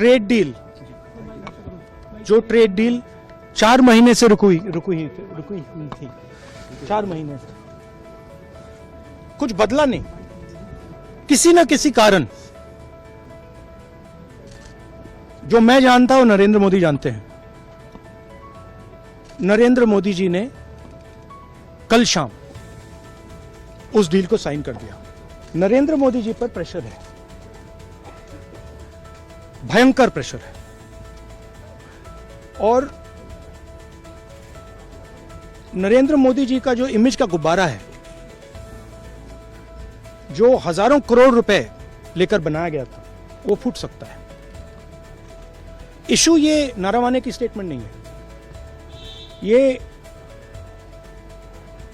Trade deal 4 महीने से रुकी हुई थी, 4 महीने से कुछ बदला नहीं। किसी न किसी कारण, जो मैं जानता हूं नरेंद्र मोदी जानते हैं, नरेंद्र मोदी जी ने कल शाम उस डील को साइन कर दिया। नरेंद्र मोदी जी पर प्रेशर है, भयंकर प्रेशर है, और नरेंद्र मोदी जी का जो इमेज का गुब्बारा है, जो हजारों करोड़ रुपए लेकर बनाया गया था, वो फूट सकता है। इशू ये नारावाने की स्टेटमेंट नहीं है,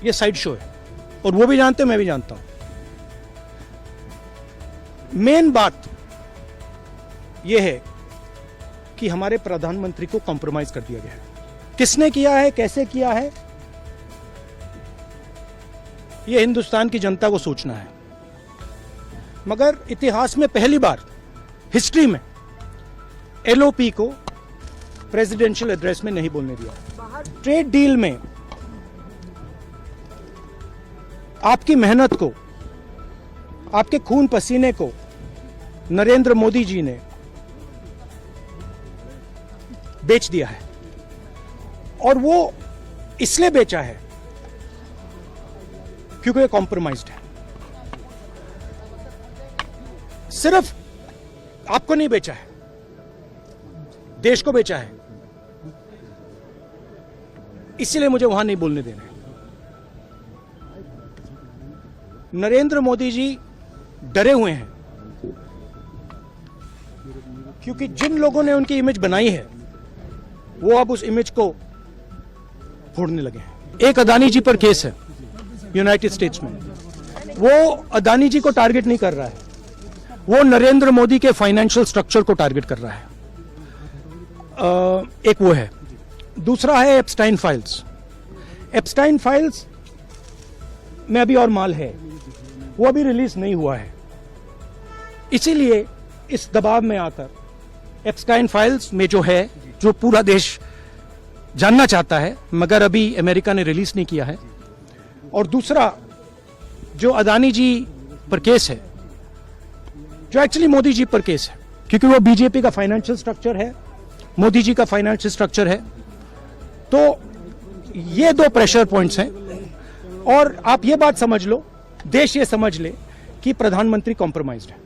ये साइड शो है, और वो भी जानते हैं, मैं भी जानता हूं। मेन बात यह है कि हमारे प्रधानमंत्री को कॉम्प्रोमाइज कर दिया गया है। किसने किया है, कैसे किया है, यह हिंदुस्तान की जनता को सोचना है। मगर इतिहास में पहली बार हिस्ट्री में एलओपी को प्रेसिडेंशियल एड्रेस में नहीं बोलने दिया। ट्रेड डील में आपकी मेहनत को, आपके खून पसीने को नरेंद्र मोदी जी ने बेच दिया है, और वो इसलिए बेचा है क्योंकि ये कॉम्प्रोमाइज्ड है। सिर्फ आपको नहीं बेचा है, देश को बेचा है। इसीलिए मुझे वहां नहीं बोलने देना है। नरेंद्र मोदी जी डरे हुए हैं, क्योंकि जिन लोगों ने उनकी इमेज बनाई है, वो अब उस इमेज को फोड़ने लगे हैं। एक अदानी जी पर केस है यूनाइटेड स्टेट्स में। वो अदानी जी को टारगेट नहीं कर रहा है, वो नरेंद्र मोदी के फाइनेंशियल स्ट्रक्चर को टारगेट कर रहा है। एक वो है। दूसरा है एप्स्टाइन फाइल्स। एप्स्टाइन फाइल्स में अभी और माल है, वो अभी रिलीज नहीं हुआ है। इसीलिए इस दबाव में आकर एप्स्टाइन फाइल्स में जो है, जो पूरा देश जानना चाहता है, मगर अभी अमेरिका ने रिलीज नहीं किया है। और दूसरा जो अदानी जी पर केस है, जो एक्चुअली मोदी जी पर केस है, क्योंकि वो बीजेपी का फाइनेंशियल स्ट्रक्चर है, मोदी जी का फाइनेंशियल स्ट्रक्चर है। तो ये 2 प्रेशर पॉइंट्स हैं, और आप ये बात समझ लो, देश ये समझ ले कि प्रधानमंत्री कॉम्प्रोमाइज्ड है।